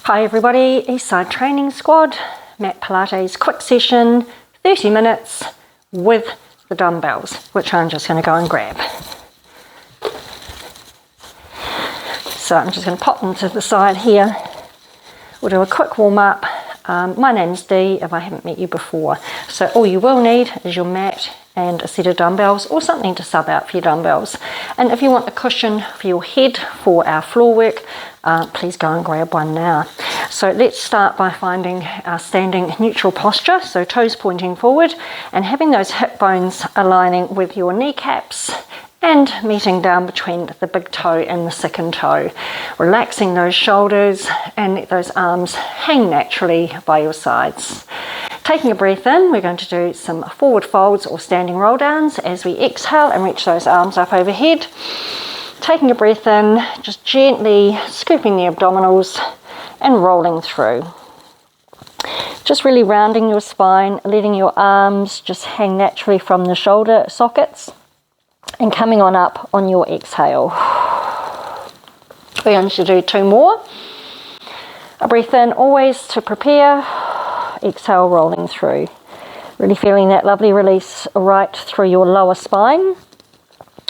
Hi everybody, Eastside Training Squad, mat Pilates quick session, 30 minutes with the dumbbells, which I'm just going to go and grab. So I'm just going to pop them to the side here. We'll do a quick warm up. My name's Dee if I haven't met you before. So all you will need is your mat and a set of dumbbells or something to sub out for your dumbbells. And if you want a cushion for your head for our floor work, please go and grab one now. So let's start by finding our standing neutral posture, so toes pointing forward and having those hip bones aligning with your kneecaps and meeting down between the big toe and the second toe. Relaxing those shoulders and let those arms hang naturally by your sides. Taking a breath in, we're going to do some forward folds or standing roll downs as we exhale and reach those arms up overhead. Taking a breath in, just gently scooping the abdominals and rolling through. Just really rounding your spine, letting your arms just hang naturally from the shoulder sockets and coming on up on your exhale. We're going to do two more. A breath in always to prepare. Exhale, rolling through. Really feeling that lovely release right through your lower spine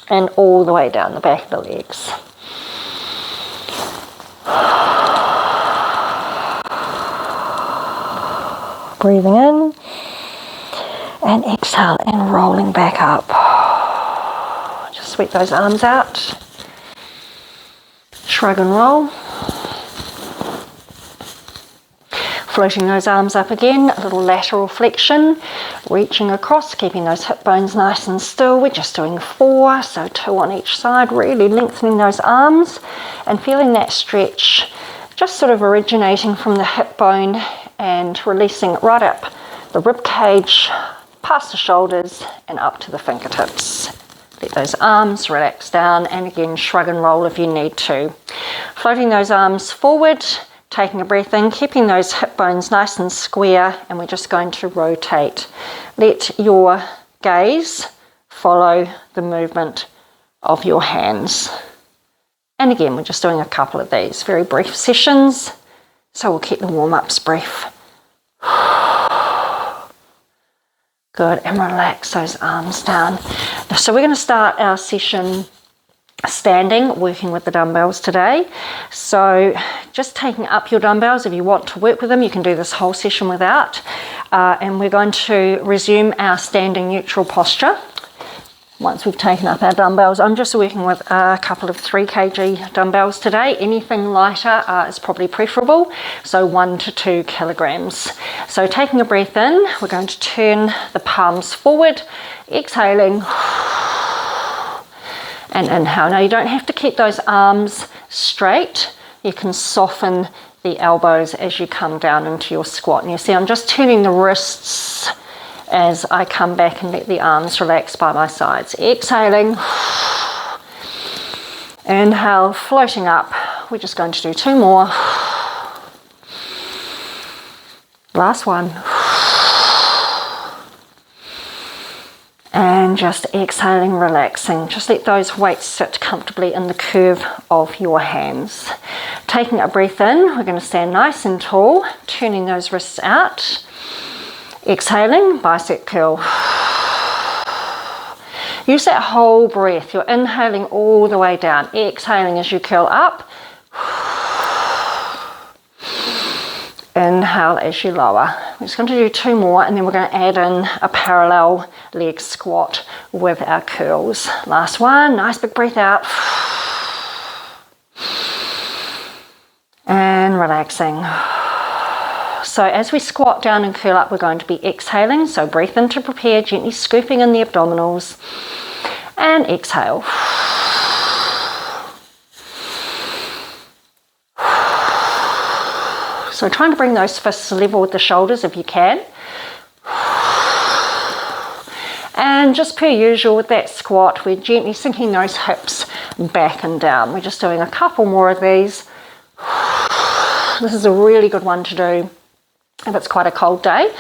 and all the way down the back of the legs. Breathing in and exhale and rolling back up. Just sweep those arms out. Shrug and roll. Floating those arms up again, a little lateral flexion, reaching across, keeping those hip bones nice and still. We're just doing 4, so 2 on each side, really lengthening those arms and feeling that stretch just sort of originating from the hip bone and releasing right up the rib cage, past the shoulders and up to the fingertips. Let those arms relax down and again shrug and roll if you need to. Floating those arms forward, taking a breath in, keeping those hip bones nice and square, and we're just going to rotate. Let your gaze follow the movement of your hands. And again, we're just doing a couple of these, very brief sessions, so we'll keep the warm-ups brief. Good, and relax those arms down. So we're going to start our session standing, working with the dumbbells today. So just taking up your dumbbells, if you want to work with them, you can do this whole session without. And we're going to resume our standing neutral posture. Once we've taken up our dumbbells, I'm just working with a couple of 3 kg dumbbells today. Anything lighter is probably preferable, so 1 to 2 kilograms. So taking a breath in, we're going to turn the palms forward, exhaling and inhale. Now you don't have to keep those arms straight. You can soften the elbows as you come down into your squat. And you see I'm just turning the wrists as I come back and let the arms relax by my sides. Exhaling. Inhale, floating up. We're just going to do 2 more. Last one. And just exhaling, relaxing. Just let those weights sit comfortably in the curve of your hands. Taking a breath in, we're going to stand nice and tall, turning those wrists out. Exhaling, bicep curl. Use that whole breath. You're inhaling all the way down. Exhaling as you curl up. Inhale as you lower. We're just going to do 2 more and then we're going to add in a parallel leg squat with our curls. Last one, nice big breath out. And relaxing. So as we squat down and curl up, we're going to be exhaling. So breath in to prepare, gently scooping in the abdominals. And exhale. So trying to bring those fists level with the shoulders if you can. And just per usual with that squat, we're gently sinking those hips back and down. We're just doing a couple more of these. This is a really good one to do if it's quite a cold day.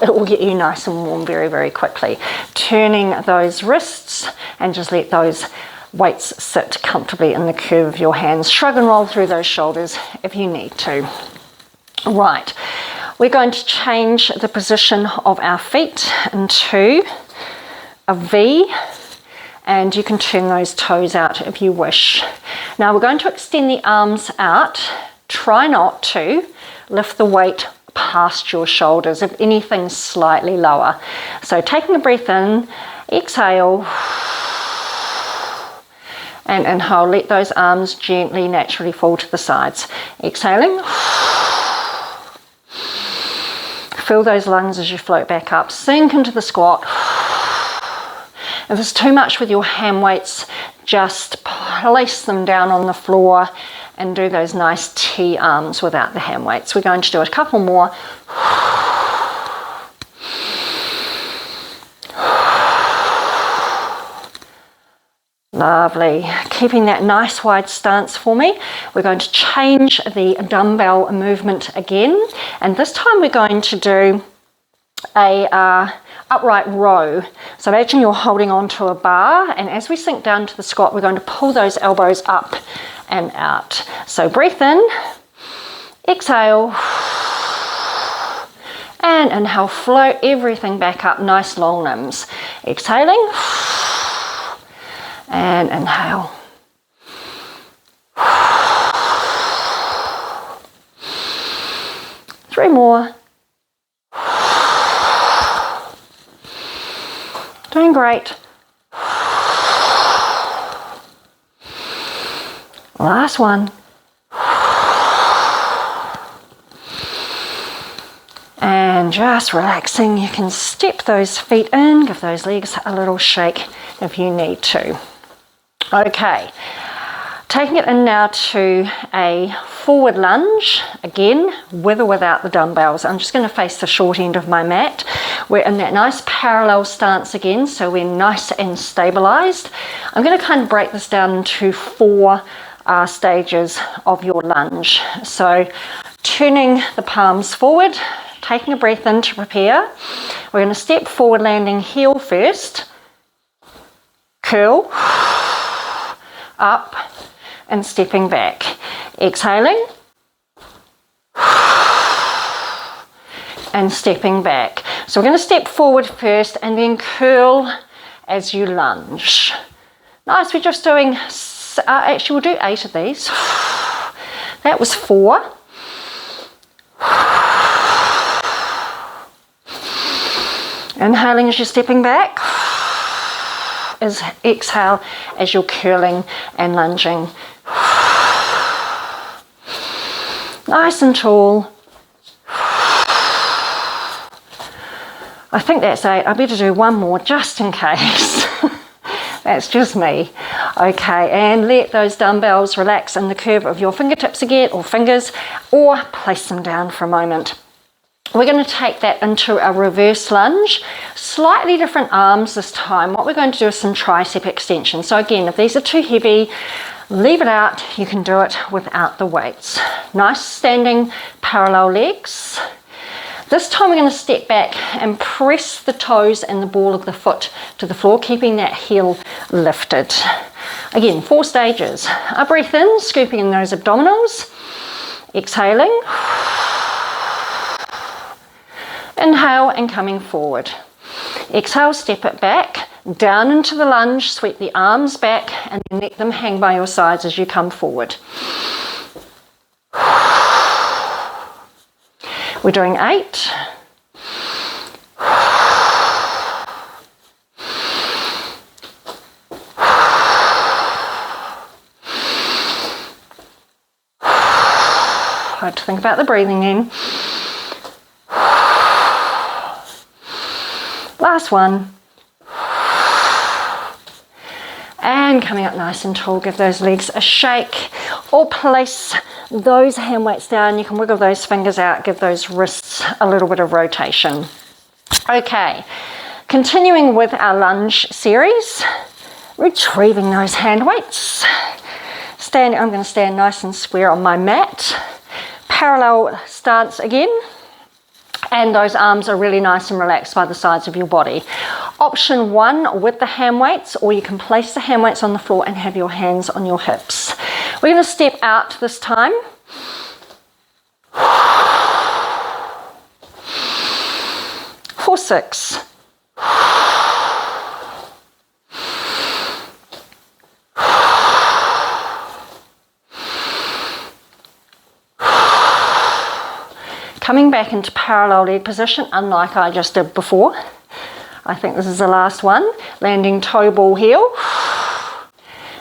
It will get you nice and warm very, very quickly. Turning those wrists and just let those weights sit comfortably in the curve of your hands. Shrug and roll through those shoulders if you need to. Right, we're going to change the position of our feet into a V, and you can turn those toes out if you wish. Now we're going to extend the arms out. Try not to lift the weight past your shoulders, if anything slightly lower. So taking a breath in, exhale, and inhale, let those arms gently, naturally fall to the sides. Exhaling. Fill those lungs as you float back up. Sink into the squat. If it's too much with your hand weights, just place them down on the floor and do those nice T arms without the hand weights. We're going to do a couple more. Lovely. Keeping that nice wide stance for me. We're going to change the dumbbell movement again, and this time we're going to do a upright row. So imagine you're holding onto a bar, and as we sink down to the squat, we're going to pull those elbows up and out. So breath in, exhale, and inhale, float everything back up, nice long limbs. Exhaling, and inhale. Three more. Doing great. Last one. And just relaxing. You can step those feet in, give those legs a little shake if you need to. Okay, taking it in now to a forward lunge, again, with or without the dumbbells. I'm just going to face the short end of my mat. We're in that nice parallel stance again, so we're nice and stabilized. I'm going to kind of break this down into four stages of your lunge. So turning the palms forward, taking a breath in to prepare. We're going to step forward, landing heel first, curl, up, and stepping back. Exhaling, and stepping back. So we're going to step forward first and then curl as you lunge. Nice, we're just doing, actually we'll do 8 of these. That was 4. Inhaling as you're stepping back. Exhale as you're curling and lunging. Nice and tall. I think that's 8. I better do one more just in case. That's just me. Okay, and let those dumbbells relax in the curve of your fingertips again, or fingers, or place them down for a moment. We're going to take that into a reverse lunge, slightly different arms this time. What we're going to do is some tricep extension. So again, if these are too heavy, leave it out. You can do it without the weights. Nice standing parallel legs. This time we're going to step back and press the toes and the ball of the foot to the floor, keeping that heel lifted. Again, 4 stages. A breath in, scooping in those abdominals. Exhaling. Inhale and coming forward. Exhale, step it back, down into the lunge, sweep the arms back and then let them hang by your sides as you come forward. We're doing 8. I have to think about the breathing then. Last one. And coming up nice and tall, give those legs a shake, or place those hand weights down. You can wiggle those fingers out, give those wrists a little bit of rotation. Okay, continuing with our lunge series, retrieving those hand weights. I'm going to stand nice and square on my mat. Parallel stance again. And those arms are really nice and relaxed by the sides of your body. Option 1 with the hand weights, or you can place the hand weights on the floor and have your hands on your hips. We're going to step out this time. For 6. Coming back into parallel leg position, unlike I just did before. I think this is the last one. Landing toe ball heel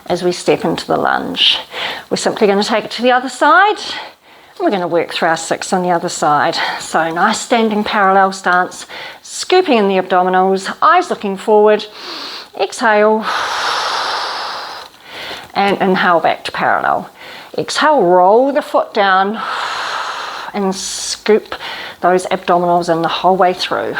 as we step into the lunge. We're simply going to take it to the other side, and we're going to work through our 6 on the other side. So nice standing parallel stance, scooping in the abdominals, eyes looking forward. Exhale, and inhale back to parallel. Exhale, roll the foot down, and scoop those abdominals in the whole way through.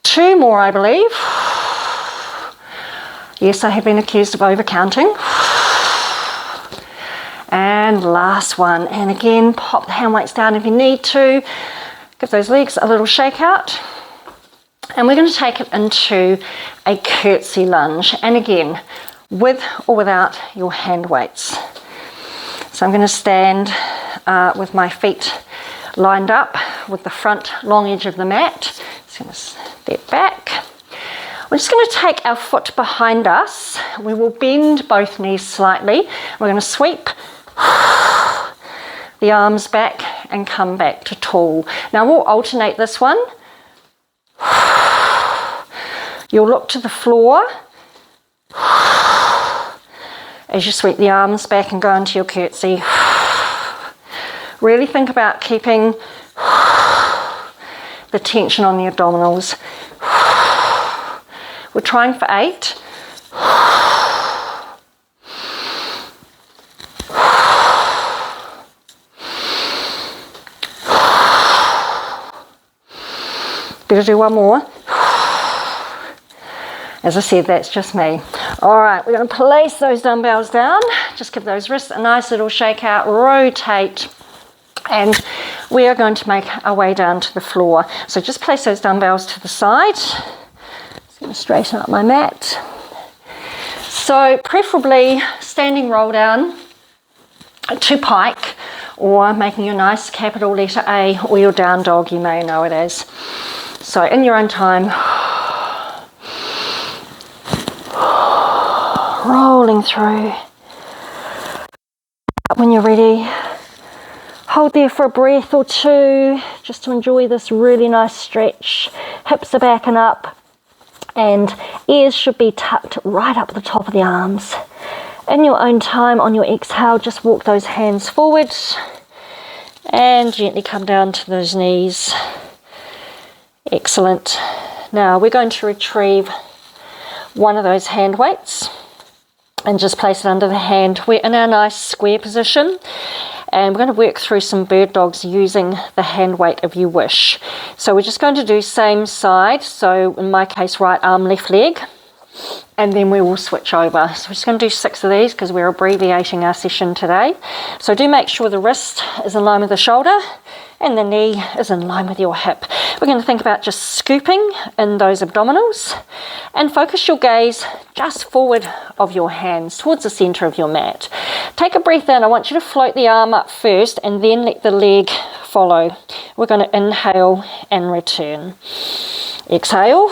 Two more, I believe. Yes, I have been accused of overcounting. And last one. And again, pop the hand weights down if you need to. Give those legs a little shake out. And we're going to take it into a curtsy lunge. And again, with or without your hand weights. So I'm going to stand with my feet lined up with the front long edge of the mat. Just going to step back. We're just going to take our foot behind us. We will bend both knees slightly. We're going to sweep the arms back and come back to tall. Now we'll alternate this one. You'll look to the floor as you sweep the arms back and go into your curtsy. Really think about keeping the tension on the abdominals. We're trying for 8. Better do one more. As I said, that's just me. All right, we're going to place those dumbbells down. Just give those wrists a nice little shake out, rotate, and we are going to make our way down to the floor. So just place those dumbbells to the side. Just going to straighten up my mat. So preferably standing roll down to pike, or making your nice capital letter A, or your down dog, you may know it as. So in your own time, rolling through. When you're ready, hold there for a breath or two, just to enjoy this really nice stretch. Hips are back and up, and ears should be tucked right up the top of the arms. In your own time, on your exhale, just walk those hands forward and gently come down to those knees. Excellent. Now we're going to retrieve one of those hand weights and just place it under the hand. We're in our nice square position, and we're going to work through some bird dogs using the hand weight if you wish. So we're just going to do same side, so in my case right arm, left leg, and then we will switch over. So we're just going to do 6 of these because we're abbreviating our session today. So do make sure the wrist is in line with the shoulder and the knee is in line with your hip. We're going to think about just scooping in those abdominals, and focus your gaze just forward of your hands towards the center of your mat. Take a breath in. I want you to float the arm up first and then let the leg follow. We're going to inhale and return. Exhale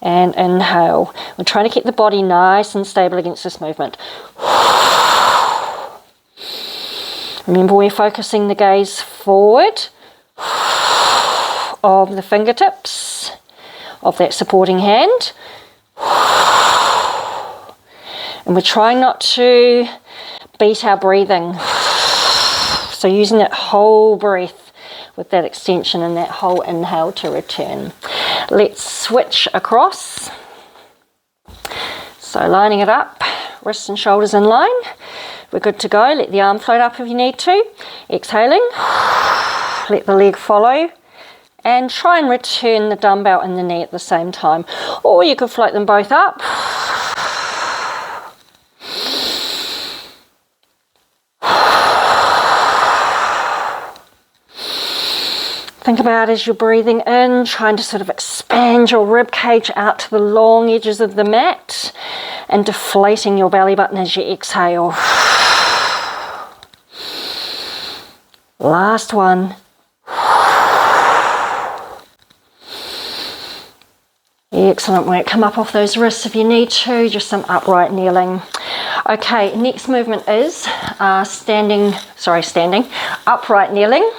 and inhale. We're trying to keep the body nice and stable against this movement. Remember, we're focusing the gaze forward of the fingertips of that supporting hand. And we're trying not to beat our breathing. So using that whole breath with that extension and that whole inhale to return. Let's switch across. So lining it up, wrists and shoulders in line. We're good to go. Let the arm float up if you need to. Exhaling. Let the leg follow. And try and return the dumbbell and the knee at the same time. Or you could float them both up. Think about as you're breathing in, trying to sort of expand your rib cage out to the long edges of the mat and deflating your belly button as you exhale. Last one. Excellent work. Come up off those wrists if you need to, just some upright kneeling. Okay, next movement is standing, upright kneeling.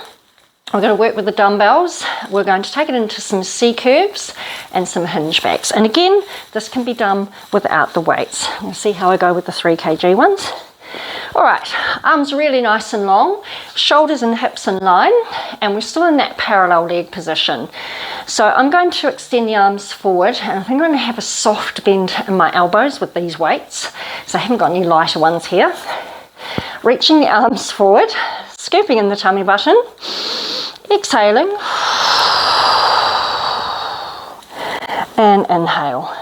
We're going to work with the dumbbells. We're going to take it into some C curves and some hinge backs. And again, this can be done without the weights. We'll see how I go with the 3 kg ones. All right, arms really nice and long, shoulders and hips in line, and we're still in that parallel leg position. So I'm going to extend the arms forward, and I think I'm going to have a soft bend in my elbows with these weights. So I haven't got any lighter ones here. Reaching the arms forward, scooping in the tummy button, exhaling, and inhale.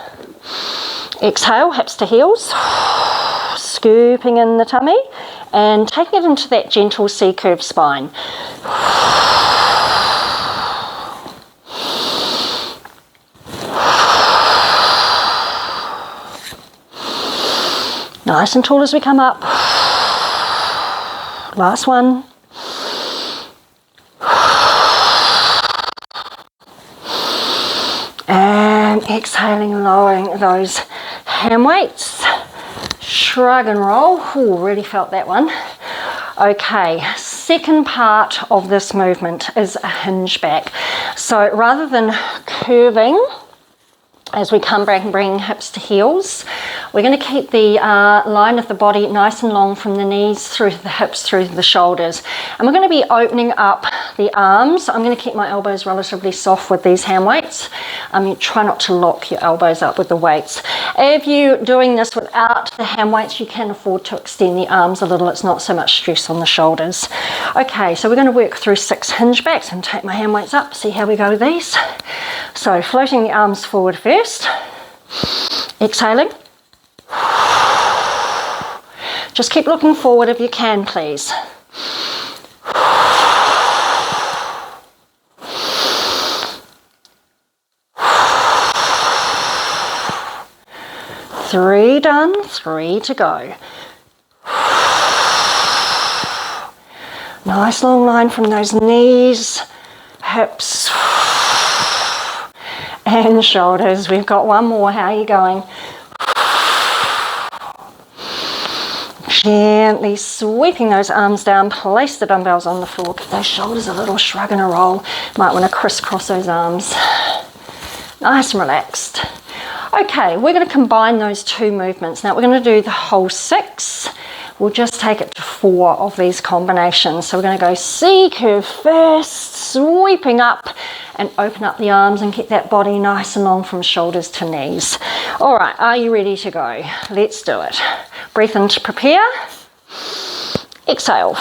Exhale, hips to heels. Scooping in the tummy and taking it into that gentle C-curve spine. Nice and tall as we come up. Last one. And exhaling, lowering those hand weights. Shrug and roll. Ooh, really felt that one. Okay, second part of this movement is a hinge back. So rather than curving as we come back and bring hips to heels, we're going to keep the line of the body nice and long from the knees through to the hips, through to the shoulders. And we're going to be opening up the arms. I'm going to keep my elbows relatively soft with these hand weights. You try not to lock your elbows up with the weights. If you're doing this without the hand weights, you can afford to extend the arms a little. It's not so much stress on the shoulders. Okay, so we're going to work through 6 hinge backs and take my hand weights up, see how we go with these. So floating the arms forward first, exhaling. Just keep looking forward if you can, please. Three done, 3 to go. Nice long line from those knees, hips, and shoulders. We've got one more. How are you going? Gently sweeping those arms down, place the dumbbells on the floor, give those shoulders a little shrug and a roll. Might want to crisscross those arms. Nice and relaxed. Okay, we're going to combine those 2 movements. Now we're going to do the whole 6. We'll just take it to 4 of these combinations. So we're going to go C-curve first, sweeping up and open up the arms and keep that body nice and long from shoulders to knees. All right, are you ready to go? Let's do it. Breath in to prepare. Exhale.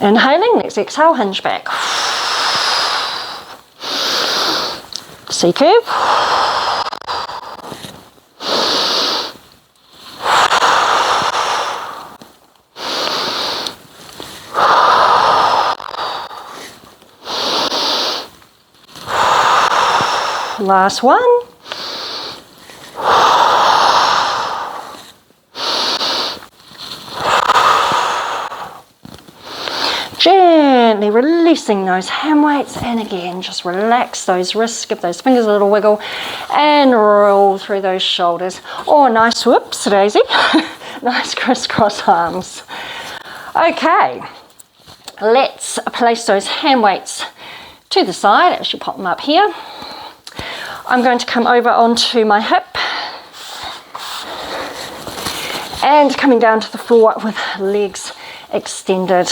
Inhaling, let's exhale, hinge back. C-curve. Last one. Gently releasing those hand weights, and again just relax those wrists, give those fingers a little wiggle and roll through those shoulders. Oh, nice, whoops daisy. Nice crisscross arms. Okay, let's place those hand weights to the side as you pop them up here. I'm going to come over onto my hip and coming down to the floor with legs extended.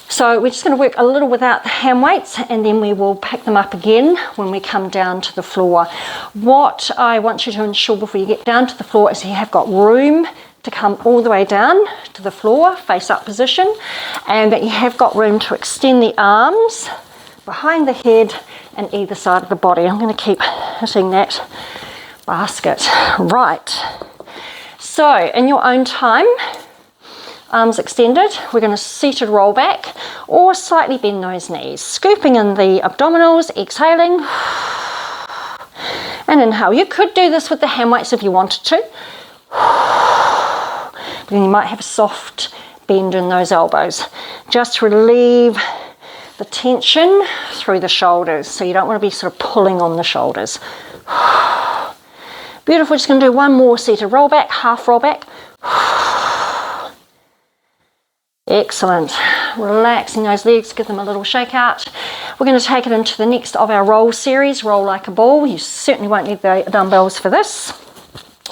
So we're just going to work a little without the hand weights, and then we will pick them up again when we come down to the floor. What I want you to ensure before you get down to the floor is you have got room to come all the way down to the floor, face up position, and that you have got room to extend the arms behind the head and either side of the body. I'm going to keep hitting that basket. Right. So in your own time, arms extended. We're going to seated roll back or slightly bend those knees. Scooping in the abdominals, exhaling. And inhale. You could do this with the hand weights if you wanted to. But then you might have a soft bend in those elbows. Just relieve the tension through the shoulders. So you don't want to be sort of pulling on the shoulders. Beautiful. Just going to do one more seated roll back, half roll back. Excellent. Relaxing those legs, give them a little shake out. We're going to take it into the next of our roll series, roll like a ball. You certainly won't need the dumbbells for this.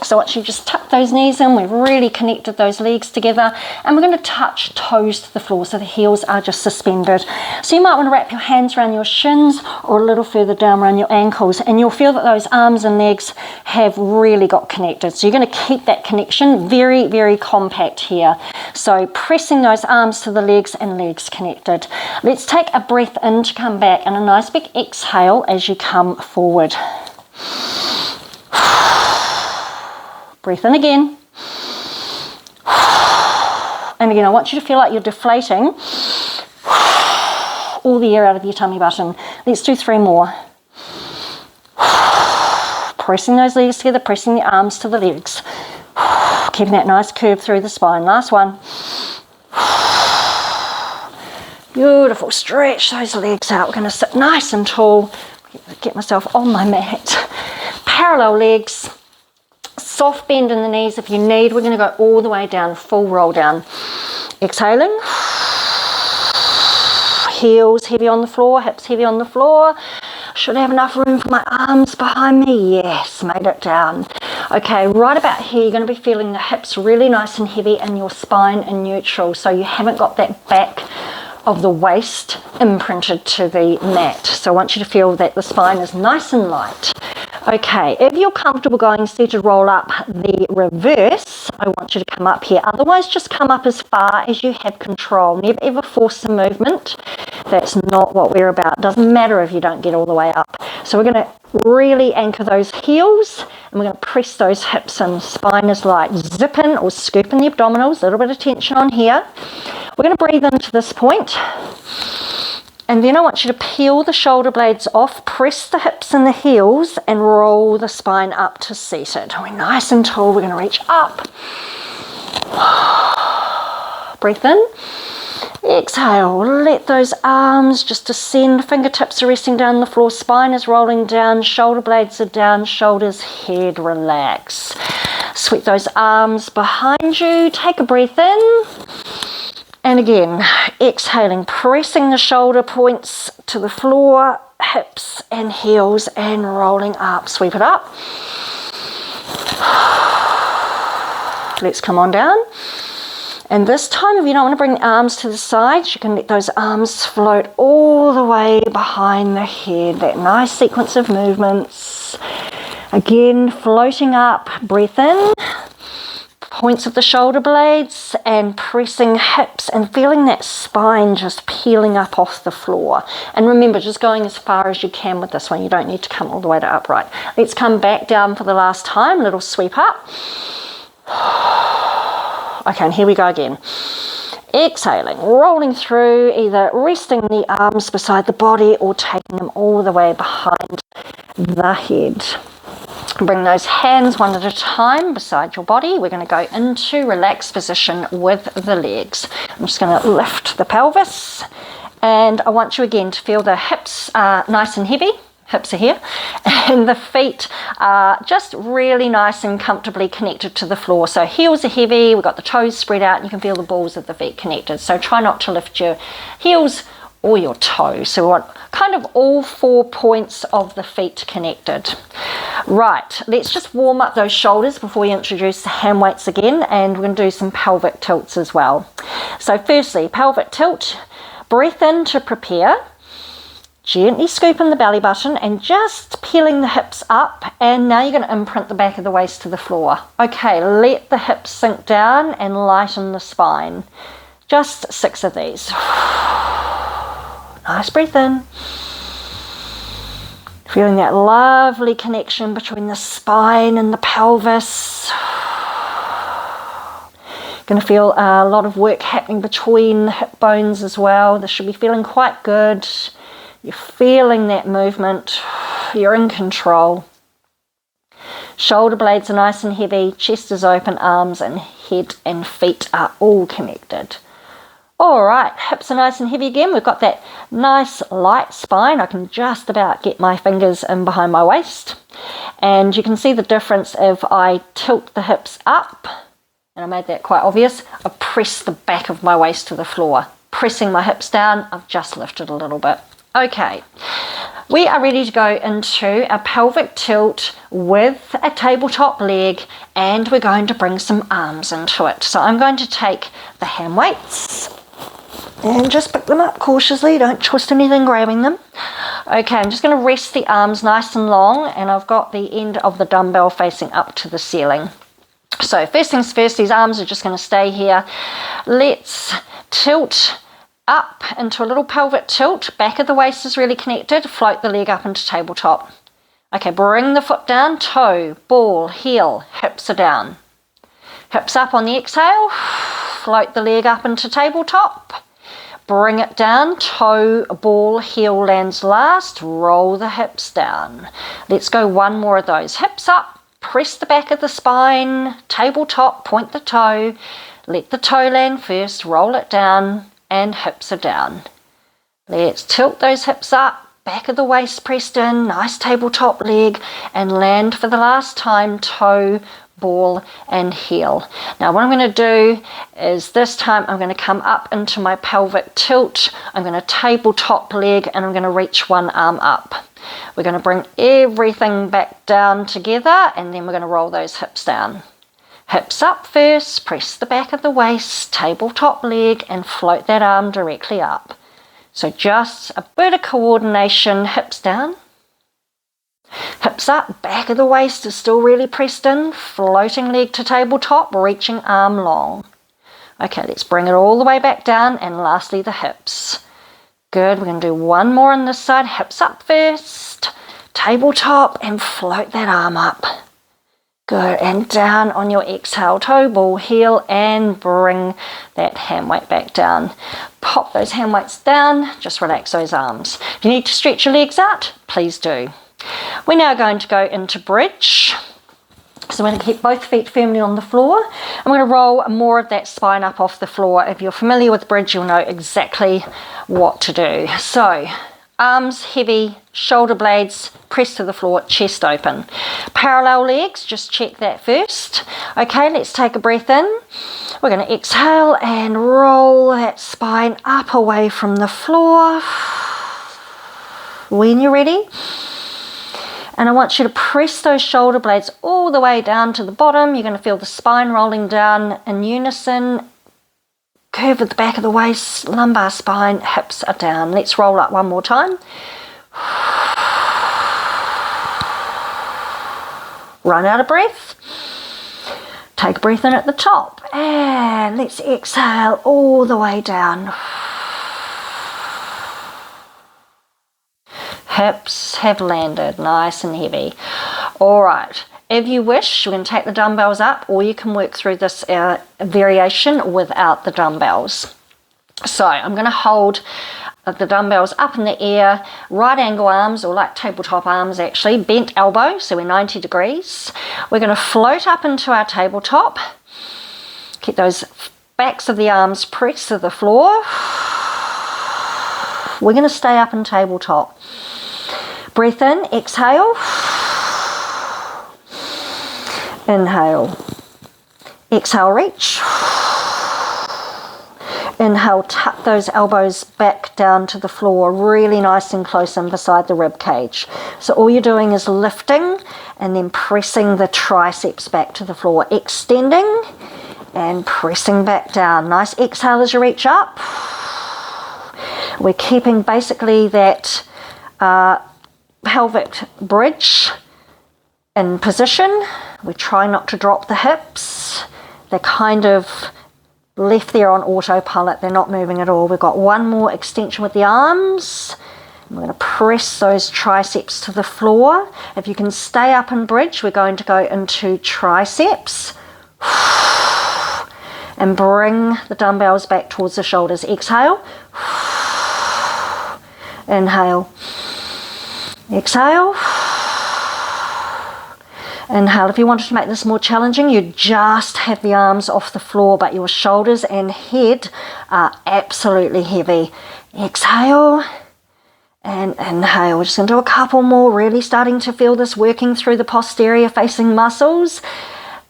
So once you just tuck those knees in, we've really connected those legs together, and we're going to touch toes to the floor so the heels are just suspended. So you might want to wrap your hands around your shins or a little further down around your ankles, and you'll feel that those arms and legs have really got connected. So you're going to keep that connection very, very compact here. So pressing those arms to the legs and legs connected. Let's take a breath in to come back and a nice big exhale as you come forward. Breathe in again. And again, I want you to feel like you're deflating all the air out of your tummy button. Let's do 3 more. Pressing those legs together, pressing the arms to the legs. Keeping that nice curve through the spine. Last one. Beautiful. Stretch those legs out. We're going to sit nice and tall. Get myself on my mat. Parallel legs. Soft bend in the knees if you need. We're going to go all the way down, full roll down. Exhaling. Heels heavy on the floor, hips heavy on the floor. Should have enough room for my arms behind me. Yes, made it down. Okay, right about here, you're going to be feeling the hips really nice and heavy and your spine in neutral. So you haven't got that back of the waist imprinted to the mat. So I want you to feel that the spine is nice and light. Okay, if you're comfortable going seated roll up the reverse, I want you to come up here. Otherwise, just come up as far as you have control. Never ever force the movement. That's not what we're about. Doesn't matter if you don't get all the way up. So we're going to really anchor those heels and we're going to press those hips in. Spine is light. Zip in or scoop in the abdominals. A little bit of tension on here. We're going to breathe into this point. And then I want you to peel the shoulder blades off, press the hips and the heels, and roll the spine up to seated. We're nice and tall. We're going to reach up. Breathe in. Exhale. Let those arms just descend. Fingertips are resting down the floor. Spine is rolling down. Shoulder blades are down. Shoulders, head, relax. Sweep those arms behind you. Take a breath in. And again, exhaling, pressing the shoulder points to the floor, hips and heels, and rolling up. Sweep it up. Let's come on down. And this time, if you don't want to bring the arms to the sides, you can let those arms float all the way behind the head. That nice sequence of movements. Again, floating up, breath in. Points of the shoulder blades and pressing hips and feeling that spine just peeling up off the floor. And remember, just going as far as you can with this one. You don't need to come all the way to upright. Let's come back down for the last time. Little sweep up. Okay, and here we go again. Exhaling, rolling through, either resting the arms beside the body or taking them all the way behind the head. Bring those hands one at a time beside your body. We're going to go into relaxed position with the legs. I'm just going to lift the pelvis, and I want you again to feel the hips are nice and heavy. Hips are here, and the feet are just really nice and comfortably connected to the floor. So heels are heavy, we've got the toes spread out, and you can feel the balls of the feet connected. So try not to lift your heels or your toes. So we want kind of all 4 points of the feet connected. Right, let's just warm up those shoulders before we introduce the hand weights again, and we're going to do some pelvic tilts as well. So firstly, pelvic tilt, breath in to prepare. Gently scoop in the belly button and just peeling the hips up, and now you're going to imprint the back of the waist to the floor. Okay, let the hips sink down and lighten the spine. Just 6 of these. Nice breath in. Feeling that lovely connection between the spine and the pelvis. Going to feel a lot of work happening between the hip bones as well. This should be feeling quite good. You're feeling that movement. You're in control. Shoulder blades are nice and heavy. Chest is open. Arms and head and feet are all connected. All right, hips are nice and heavy again. We've got that nice light spine. I can just about get my fingers in behind my waist. And you can see the difference if I tilt the hips up, and I made that quite obvious. I press the back of my waist to the floor. Pressing my hips down, I've just lifted a little bit. Okay, we are ready to go into a pelvic tilt with a tabletop leg, and we're going to bring some arms into it. So I'm going to take the hand weights and just pick them up cautiously, don't twist anything grabbing them. Okay, I'm just going to rest the arms nice and long, and I've got the end of the dumbbell facing up to the ceiling. So first things first, these arms are just going to stay here. Let's tilt up into a little pelvic tilt. Back of the waist is really connected. Float the leg up into tabletop. Okay, bring the foot down, toe, ball, heel, hips are down. Hips up on the exhale. Float the leg up into tabletop. Bring it down, toe, ball, heel lands last, roll the hips down. Let's go one more of those. Hips up, press the back of the spine, tabletop, point the toe, let the toe land first, roll it down, and hips are down. Let's tilt those hips up, back of the waist pressed in, nice tabletop leg, and land for the last time, toe, ball and heel. Now what I'm going to do is this time I'm going to come up into my pelvic tilt. I'm going to tabletop leg and I'm going to reach one arm up. We're going to bring everything back down together, and then we're going to roll those hips down. Hips up first, press the back of the waist, tabletop leg, and float that arm directly up. So just a bit of coordination. Hips down. Hips up, back of the waist is still really pressed in, floating leg to tabletop, reaching arm long. Okay, let's bring it all the way back down, and lastly the hips. Good, we're going to do one more on this side. Hips up first, tabletop, and float that arm up. Good, and down on your exhale, toe, ball, heel, and bring that hand weight back down. Pop those hand weights down, just relax those arms. If you need to stretch your legs out, please do. We're now going to go into bridge. So we're going to keep both feet firmly on the floor. I'm going to roll more of that spine up off the floor. If you're familiar with bridge, you'll know exactly what to do. So arms heavy, shoulder blades pressed to the floor, chest open. Parallel legs, just check that first. Okay, let's take a breath in. We're going to exhale and roll that spine up away from the floor. When you're ready, and I want you to press those shoulder blades all the way down to the bottom. You're going to feel the spine rolling down in unison. Curve at the back of the waist, lumbar spine, hips are down. Let's roll up one more time. Run out of breath. Take a breath in at the top. And let's exhale all the way down. Hips have landed nice and heavy. All right, if you wish, you can take the dumbbells up, or you can work through this variation without the dumbbells. So I'm going to hold the dumbbells up in the air, right angle arms, or like tabletop arms actually, bent elbow, so we're 90 degrees. We're going to float up into our tabletop. Keep those backs of the arms pressed to the floor. We're going to stay up in tabletop. Breath in, exhale. Inhale. Exhale, reach. Inhale, tuck those elbows back down to the floor, really nice and close in beside the rib cage. So all you're doing is lifting and then pressing the triceps back to the floor, extending and pressing back down. Nice exhale as you reach up. We're keeping basically that pelvic bridge in position. We try not to drop the hips. They're kind of left there on autopilot. They're not moving at all. We've got one more extension with the arms. We're going to press those triceps to the floor. If you can stay up in bridge, we're going to go into triceps. and bring the dumbbells back towards the shoulders. Exhale. Inhale. Exhale. Inhale. If you wanted to make this more challenging, you just have the arms off the floor, but your shoulders and head are absolutely heavy. Exhale and inhale. We're just going to do a couple more, really starting to feel this working through the posterior facing muscles,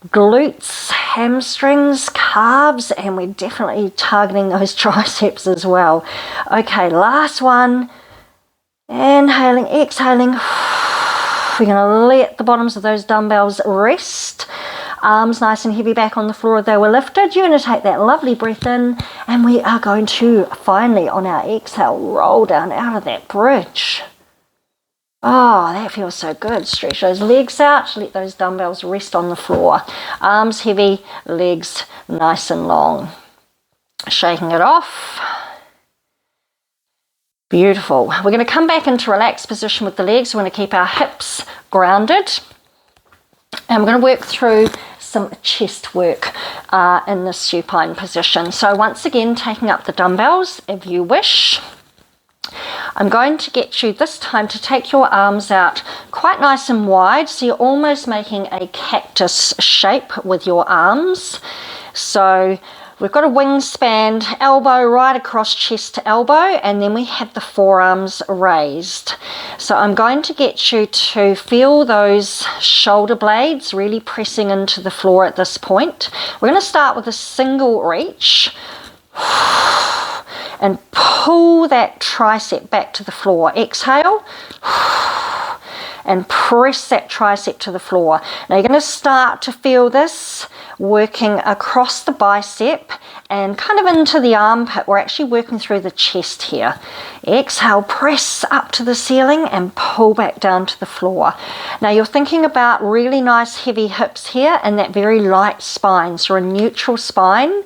glutes, hamstrings, calves, and we're definitely targeting those triceps as well. Okay, last one. Inhaling, exhaling. We're going to let the bottoms of those dumbbells rest. Arms nice and heavy back on the floor. They were lifted. You're going to take that lovely breath in, and we are going to finally, on our exhale, roll down out of that bridge. Oh, that feels so good. Stretch those legs out. Let those dumbbells rest on the floor. Arms heavy, legs nice and long. Shaking it off. Beautiful. We're going to come back into relaxed position with the legs. We're going to keep our hips grounded. And we're going to work through some chest work in this supine position. So once again, taking up the dumbbells if you wish. I'm going to get you this time to take your arms out quite nice and wide. So you're almost making a cactus shape with your arms. So we've got a wingspan, elbow right across chest to elbow, and then we have the forearms raised. So I'm going to get you to feel those shoulder blades really pressing into the floor at this point. We're going to start with a single reach and pull that tricep back to the floor. Exhale and press that tricep to the floor. Now you're going to start to feel this working across the bicep and kind of into the armpit. We're actually working through the chest here. Exhale, press up to the ceiling and pull back down to the floor. Now you're thinking about really nice heavy hips here and that very light spine, so a neutral spine,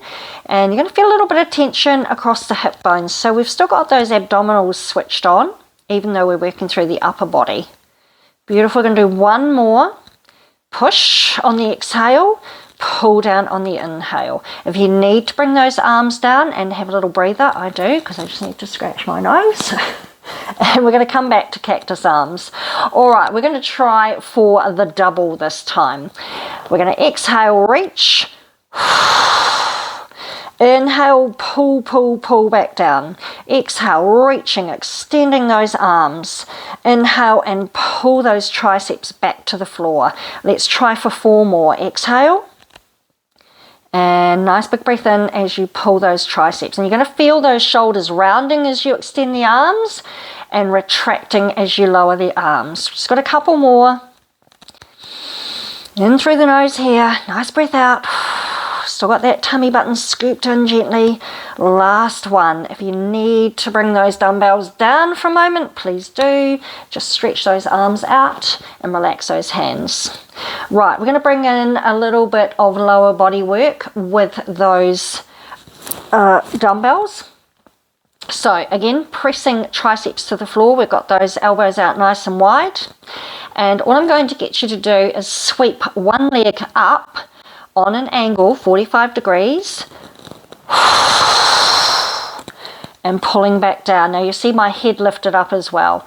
and you're going to feel a little bit of tension across the hip bones. So we've still got those abdominals switched on, even though we're working through the upper body. Beautiful. We're going to do one more. Push on the exhale, pull down on the inhale. If you need to bring those arms down and have a little breather, I do, because I just need to scratch my nose. And we're going to come back to cactus arms. All right, we're going to try for the double this time. We're going to exhale, reach. Inhale, pull, pull, pull back down. Exhale, reaching, extending those arms. Inhale and pull those triceps back to the floor. Let's try for 4 more. Exhale. And nice big breath in as you pull those triceps. And you're going to feel those shoulders rounding as you extend the arms and retracting as you lower the arms. Just got a couple more. In through the nose here. Nice breath out. Still got that tummy button scooped in gently. Last one. If you need to bring those dumbbells down for a moment, please do. Just stretch those arms out and relax those hands. Right, we're going to bring in a little bit of lower body work with those dumbbells. So again, pressing triceps to the floor. We've got those elbows out nice and wide. And all I'm going to get you to do is sweep one leg up on an angle, 45 degrees, and pulling back down. Now you see my head lifted up as well.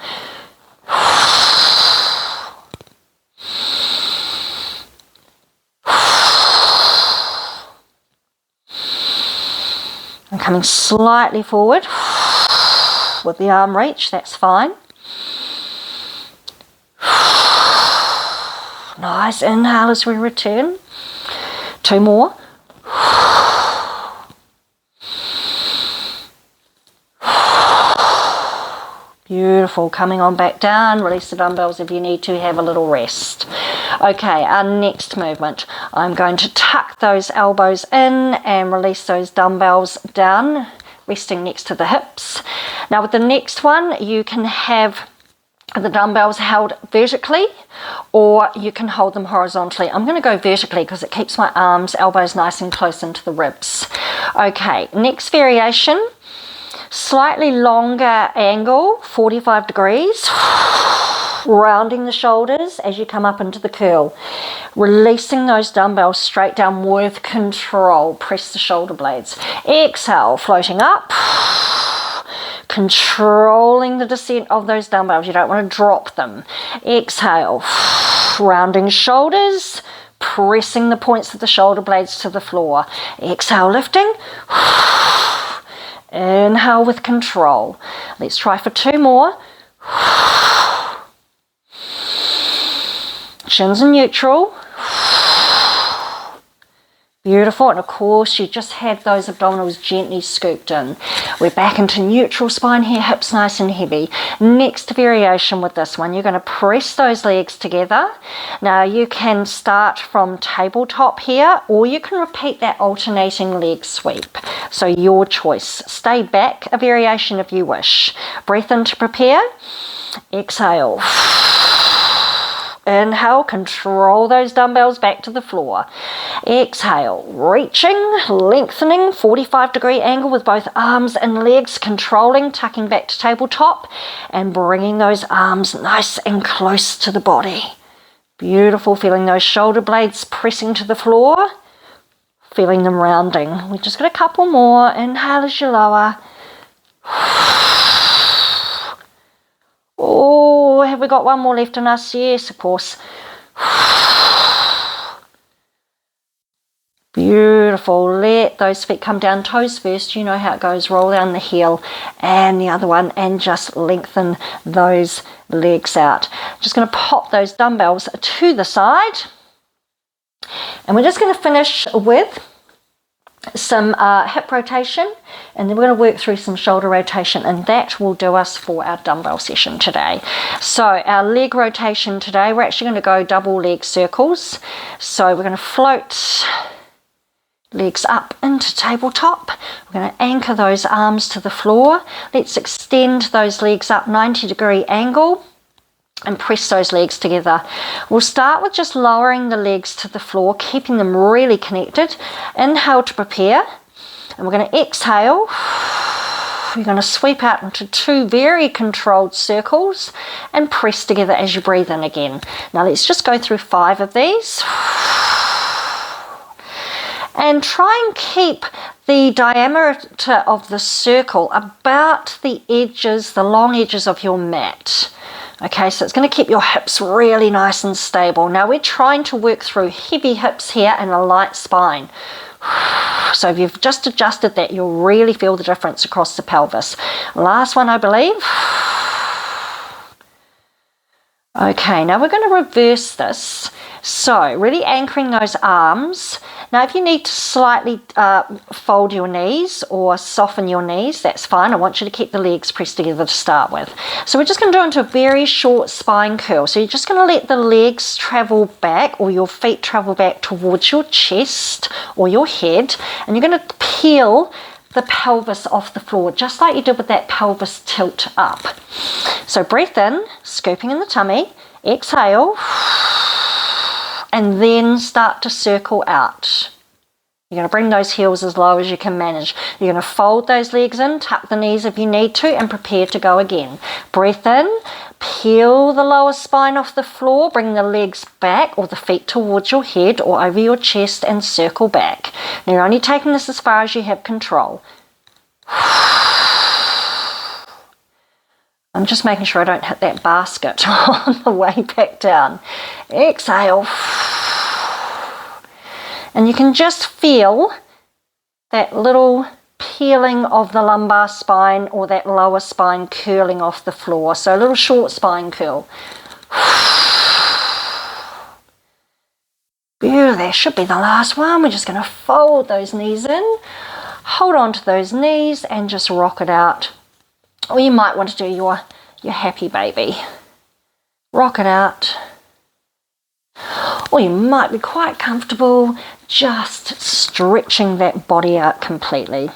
I'm coming slightly forward with the arm reach, that's fine. Nice inhale as we return. 2 more. Beautiful. Coming on back down. Release the dumbbells if you need to. Have a little rest. Okay, our next movement. I'm going to tuck those elbows in and release those dumbbells down, resting next to the hips. Now with the next one, you can have the dumbbells held vertically or you can hold them horizontally. I'm going to go vertically because it keeps my arms, elbows nice and close into the ribs. Okay, next variation, slightly longer angle, 45 degrees. Rounding the shoulders as you come up into the curl. Releasing those dumbbells straight down with control. Press the shoulder blades. Exhale, floating up. Controlling the descent of those dumbbells. You don't want to drop them. Exhale, rounding shoulders. Pressing the points of the shoulder blades to the floor. Exhale, lifting. Inhale with control. Let's try for 2 more. Shins in neutral. Beautiful. And of course, you just have those abdominals gently scooped in. We're back into neutral spine here, hips nice and heavy. Next variation with this one, you're going to press those legs together. Now, you can start from tabletop here, or you can repeat that alternating leg sweep. So your choice. Stay back a variation if you wish. Breath in to prepare. Exhale. Inhale, control those dumbbells back to the floor. Exhale, reaching, lengthening, 45-degree angle with both arms and legs, controlling, tucking back to tabletop, and bringing those arms nice and close to the body. Beautiful, feeling those shoulder blades pressing to the floor, feeling them rounding. We've just got a couple more. Inhale as you lower. Oh, have we got one more left in us? Yes, of course. Beautiful. Let those feet come down, toes first. You know how it goes. Roll down the heel and the other one, and just lengthen those legs out. Just going to pop those dumbbells to the side. And we're just going to finish with some hip rotation, and then we're going to work through some shoulder rotation, and that will do us for our dumbbell session today. So our leg rotation today, we're actually going to go double leg circles. So we're going to float legs up into tabletop. We're going to anchor those arms to the floor. Let's extend those legs up 90-degree angle and press those legs together. We'll start with just lowering the legs to the floor, keeping them really connected. Inhale to prepare, and we're going to exhale. You're going to sweep out into 2 very controlled circles and press together as you breathe in again. Now let's just go through 5 of these. And try and keep the diameter of the circle about the edges, the long edges of your mat. Okay, so it's going to keep your hips really nice and stable. Now we're trying to work through heavy hips here and a light spine. So if you've just adjusted that, you'll really feel the difference across the pelvis. Last one, I believe. Okay, now we're going to reverse this. So really anchoring those arms. Now if you need to slightly fold your knees or soften your knees, that's fine. I want you to keep the legs pressed together to start with. So we're just going to do into a very short spine curl. So you're just going to let the legs travel back, or your feet travel back towards your chest or your head, and you're going to peel the pelvis off the floor, just like you did with that pelvis tilt up. So breath in, scooping in the tummy, exhale, and then start to circle out. You're going to bring those heels as low as you can manage. You're going to fold those legs in, tuck the knees if you need to, and prepare to go again. Breath in, peel the lower spine off the floor, bring the legs back or the feet towards your head or over your chest, and circle back. Now you're only taking this as far as you have control. I'm just making sure I don't hit that basket on the way back down. Exhale. And you can just feel that little peeling of the lumbar spine or that lower spine curling off the floor. So a little short spine curl. Beautiful. That should be the last one. We're just going to fold those knees in. Hold on to those knees and just rock it out. Or you might want to do your happy baby. Rock it out. Or you might be quite comfortable just stretching that body out completely.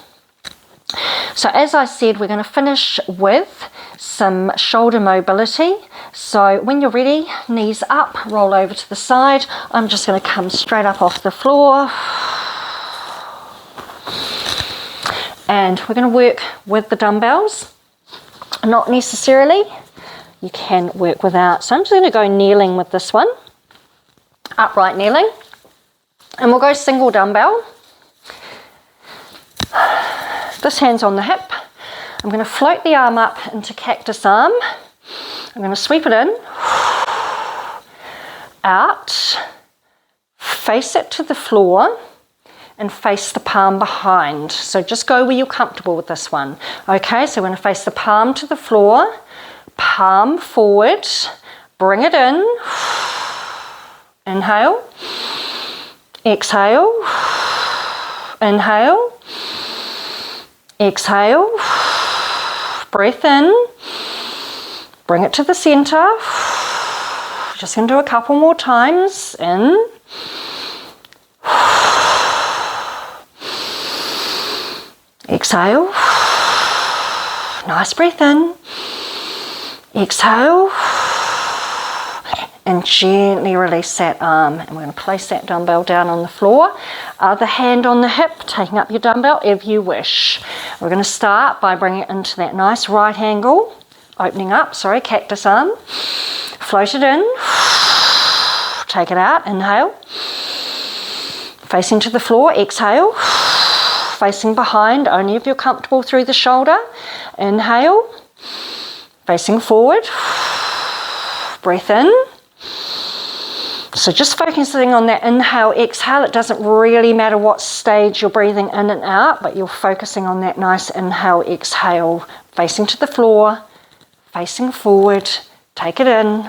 So as I said, we're going to finish with some shoulder mobility. So when you're ready, knees up, roll over to the side. I'm just going to come straight up off the floor. And we're going to work with the dumbbells. Not necessarily you can work without. So I'm just going to go kneeling with this one, upright kneeling, and we'll go single dumbbell. This hand's on the hip. I'm going to float the arm up into cactus arm. I'm going to sweep it in, out, face it to the floor, and face the palm behind. So just go where you're comfortable with this one. Okay, so we're going to face the palm to the floor, palm forward, bring it in, inhale, exhale, inhale, exhale, breath in, bring it to the center. Just going to do a couple more times. In, exhale, nice breath in, exhale, and gently release that arm. And we're going to place that dumbbell down on the floor. Other hand on the hip, taking up your dumbbell if you wish. We're going to start by bringing it into that nice right angle, opening up, cactus arm. Float it in, take it out, inhale, facing to the floor, exhale, facing behind, only if you're comfortable through the shoulder, inhale, facing forward, breath in. So just focusing on that inhale, exhale. It doesn't really matter what stage you're breathing in and out, but you're focusing on that nice inhale, exhale, facing to the floor, facing forward, take it in.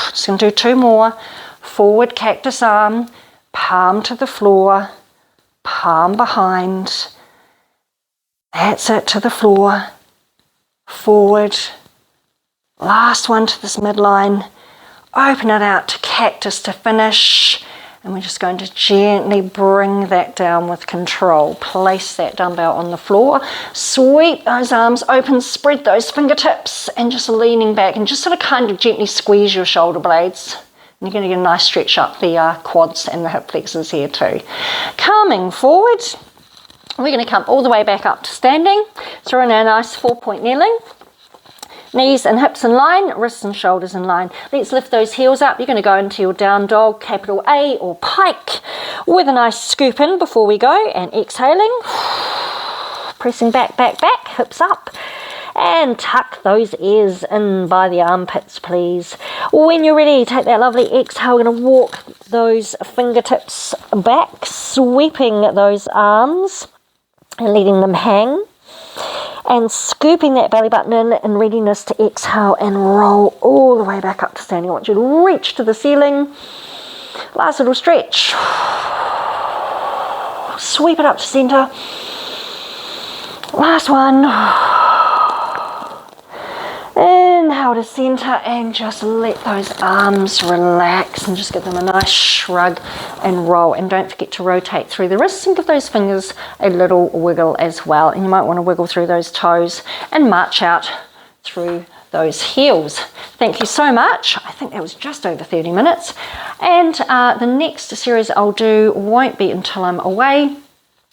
Just going to do two more. Forward cactus arm, palm to the floor, palm behind. That's it, to the floor, forward. Last one to this midline. Open it out to cactus to finish. And we're just going to gently bring that down with control. Place that dumbbell on the floor. Sweep those arms open, spread those fingertips, and just leaning back and just sort of kind of gently squeeze your shoulder blades. And you're going to get a nice stretch up the quads and the hip flexors here too. Coming forward, we're going to come all the way back up to standing. So we're in our nice 4-point kneeling. Knees and hips in line, wrists and shoulders in line. Let's lift those heels up. You're going to go into your down dog, capital A or pike, with a nice scoop in before we go, and exhaling. Pressing back, back, back, hips up. And tuck those ears in by the armpits, please. When you're ready, take that lovely exhale. We're going to walk those fingertips back, sweeping those arms and letting them hang. And scooping that belly button in readiness to exhale and roll all the way back up to standing. I want you to reach to the ceiling. Last little stretch. Sweep it up to center. Last one. Inhale to center and just let those arms relax and just give them a nice shrug and roll. And don't forget to rotate through the wrists and give those fingers a little wiggle as well. And you might want to wiggle through those toes and march out through those heels. Thank you so much. I think that was just over 30 minutes. And the next series I'll do won't be until I'm away.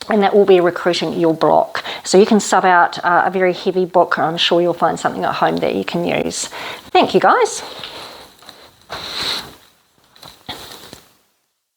And that will be recruiting your block. So you can sub out a very heavy book. I'm sure you'll find something at home that you can use. Thank you, guys.